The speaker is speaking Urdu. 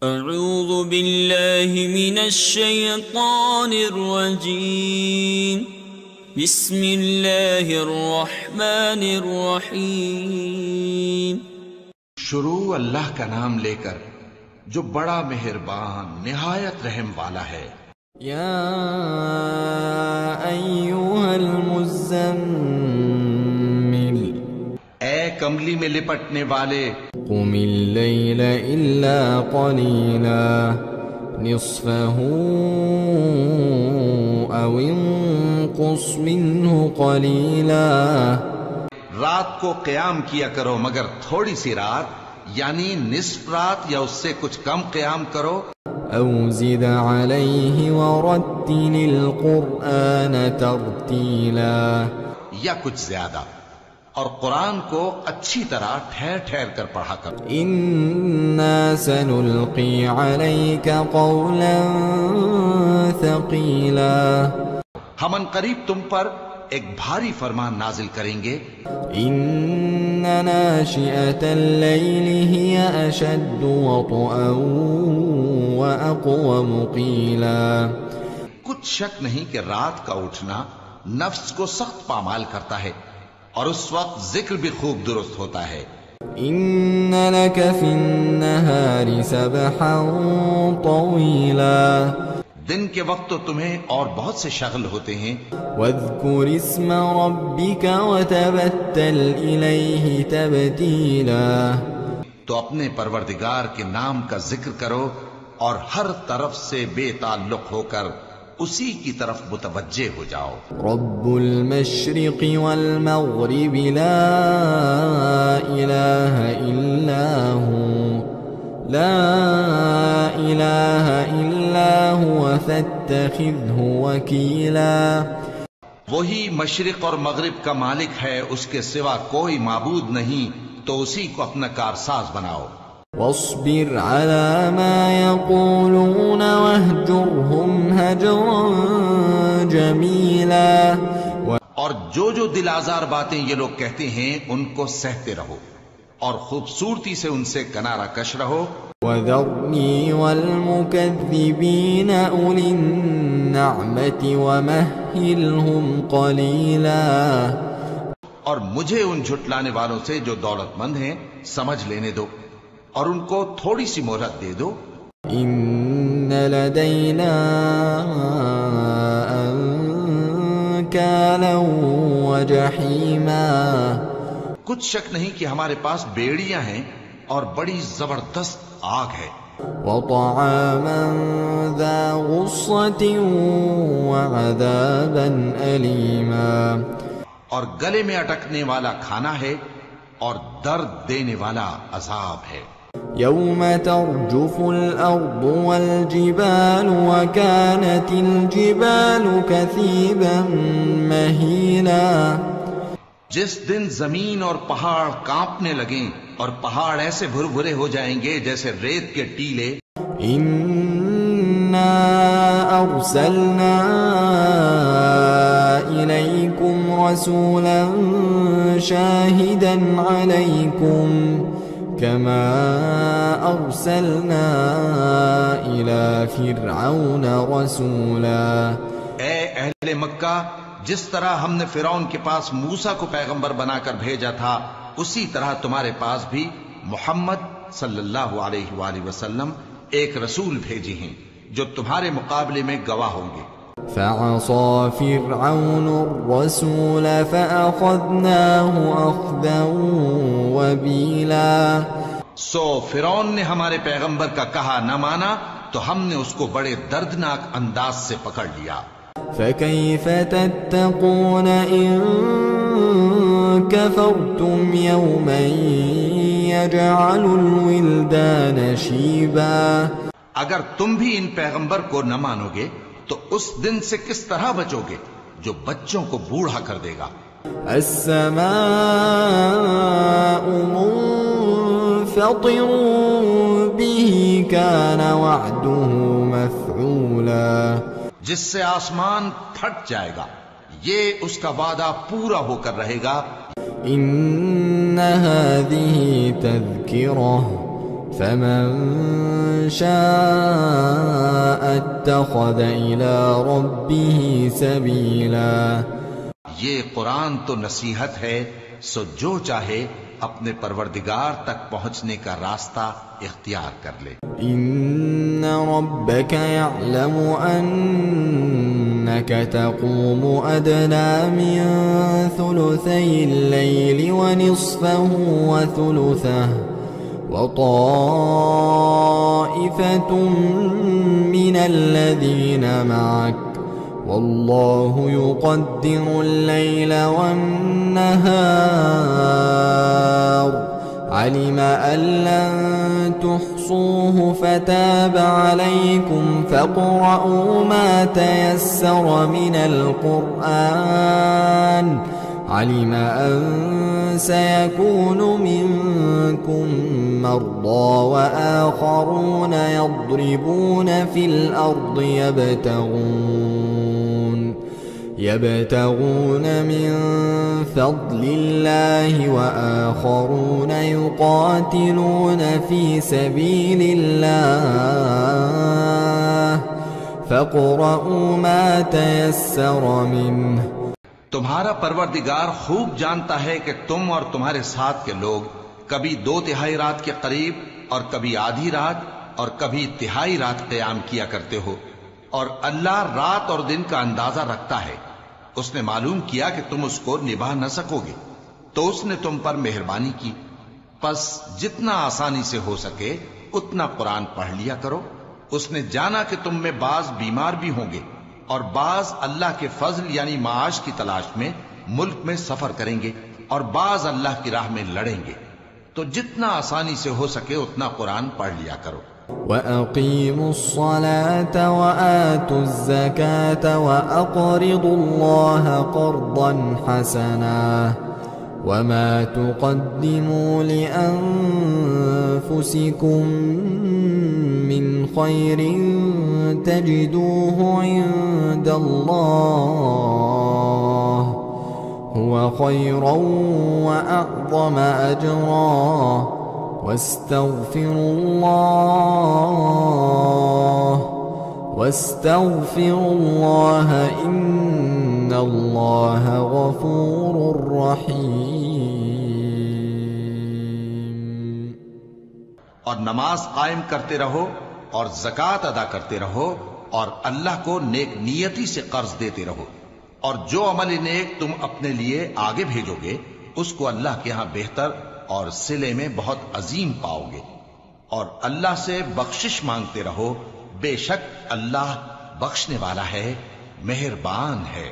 اعوذ باللہ من الشیطان الرجیم بسم اللہ الرحمن الرحیم شروع اللہ کا نام لے کر جو بڑا مہربان نہایت رحم والا ہے۔ یا ایھا المزمل، اے کملی میں لپٹنے والے، قم اللیل الا قلیلا نصفہ او انقص منہ قلیلا، رات کو قیام کیا کرو مگر تھوڑی سی رات، یعنی نصف رات یا اس سے کچھ کم قیام کرو، او زد علیہ ورتل القرآن ترتیلا، یا کچھ زیادہ، اور قرآن کو اچھی طرح ٹھہر ٹھہر کر پڑھا کرو۔ انا سنلقی علیک قولا ثقیلا، ہم ان قریب تم پر ایک بھاری فرمان نازل کریں گے۔ ان ناشئۃ اللیل ہی اشد وطئا واقوم قیلا، کچھ شک نہیں کہ رات کا اٹھنا نفس کو سخت پامال کرتا ہے، اور اس وقت ذکر بھی خوب درست ہوتا ہے۔ ان لک فی النہار سبحا طویلا، دن کے وقت تو تمہیں اور بہت سے شغل ہوتے ہیں، واذکر اسم ربک وتبتل الیہ تبتیلا، تو اپنے پروردگار کے نام کا ذکر کرو اور ہر طرف سے بے تعلق ہو کر اسی کی طرف متوجہ ہو جاؤ۔ رب المشرق والمغرب لا الہ الا ہو، لا الہ الا هو فاتخذہ وکیلا، وہی مشرق اور مغرب کا مالک ہے، اس کے سوا کوئی معبود نہیں، تو اسی کو اپنا کارساز بناؤ۔ واصبر على ما يقولون واهجرهم هجرا جميلا، اور جو دل آزار باتیں یہ لوگ کہتے ہیں ان کو سہتے رہو، اور خوبصورتی سے ان سے کنارہ کش رہو۔ وذرنی والمکذبین اولی النعمت ومہلہم قلیلا، اور مجھے ان جھٹلانے والوں سے جو دولت مند ہیں سمجھ لینے دو، اور ان کو تھوڑی سی مہلت دے دو۔ ان لدینا انکالا وجحیما، کچھ شک نہیں کہ ہمارے پاس بیڑیاں ہیں اور بڑی زبردست آگ ہے، وطعاما ذا غصة وعذابا أليما، اور گلے میں اٹکنے والا کھانا ہے اور درد دینے والا عذاب ہے۔ يوم ترجف الأرض والجبال وكانت الجبال كثيبا مهيلا، جس دن زمین اور پہاڑ کانپنے لگیں اور پہاڑ ایسے بھرے ہو جائیں گے جیسے ریت کے ٹیلے۔ إنا أرسلنا إليكم رسولا شاهدا عليكم كما أرسلنا إلى فرعون رسولا، اے اہل مکہ، جس طرح ہم نے فرعون کے پاس موسیٰ کو پیغمبر بنا کر بھیجا تھا، اسی طرح تمہارے پاس بھی محمد صلی اللہ علیہ وآلہ وسلم ایک رسول بھیجے ہیں جو تمہارے مقابلے میں گواہ ہوں گے۔ فعصى فرعون الرسول فأخذناه أخذا وبيلا، سو فرعون نے ہمارے پیغمبر کا کہا نہ مانا تو ہم نے اس کو بڑے دردناک انداز سے پکڑ لیا۔ فكيف تتقون إن كفرتم يوما يجعل الولدان شيبا، اگر تم بھی ان پیغمبر کو نہ مانو گے تو اس دن سے کس طرح بچو گے جو بچوں کو بوڑھا کر دے گا۔ السماء منفطر به كان وعده مفعولا، جس سے آسمان پھٹ جائے گا، یہ اس کا وعدہ پورا ہو کر رہے گا۔ ان هذه تذکرہ فمن شاء اتخذ إلى ربه سبيلا. یہ قرآن تو نصیحت ہے، سو جو چاہے اپنے پروردگار تک پہنچنے کا راستہ اختیار کر لے. إن ربك يعلم أنك تقوم أدنى من ثلثي الليل ونصفه وثلثه وطائفة من الذين معك والله يقدر الليل والنهار علم أن لن تحصوه فتاب عليكم فاقرؤوا ما تيسر من القرآن علم أن سيكون منكم مرضى وآخرون يضربون في الأرض يبتغون من فضل الله وآخرون يقاتلون في سبيل الله فاقرؤوا ما تيسر منه. تمہارا پروردگار خوب جانتا ہے کہ تم اور تمہارے ساتھ کے لوگ کبھی 2/3 رات کے قریب اور کبھی آدھی رات اور کبھی تہائی رات قیام کیا کرتے ہو، اور اللہ رات اور دن کا اندازہ رکھتا ہے. اس نے معلوم کیا کہ تم اس کو نبھا نہ سکو گے تو اس نے تم پر مہربانی کی، پس جتنا آسانی سے ہو سکے اتنا قرآن پڑھ لیا کرو. اس نے جانا کہ تم میں بعض بیمار بھی ہوں گے اور بعض اللہ کے فضل یعنی معاش کی تلاش میں ملک میں سفر کریں گے اور بعض اللہ کی راہ میں لڑیں گے، تو جتنا آسانی سے ہو سکے اتنا قرآن پڑھ لیا کرو. وَأَقِيمُوا الصَّلَاةَ وَآتُوا الزَّكَاةَ وَأَقْرِضُوا اللَّهَ قَرْضًا حَسَنًا وَمَا تُقَدِّمُوا لِأَنفُسِكُم مِّنْ خَيْرٍ تَجِدُوهُ عِندَ اللَّهِ هُوَ خَيْرًا وَأَعْظَمَ أَجْرًا واستغفروا الله إن الله غفور رحيم. اور نماز قائم کرتے رہو اور زکوٰۃ ادا کرتے رہو اور اللہ کو نیک نیتی سے قرض دیتے رہو، اور جو عمل نیک تم اپنے لیے آگے بھیجو گے اس کو اللہ کے ہاں بہتر اور صلے میں بہت عظیم پاؤ گے. اور اللہ سے بخشش مانگتے رہو، بے شک اللہ بخشنے والا ہے، مہربان ہے.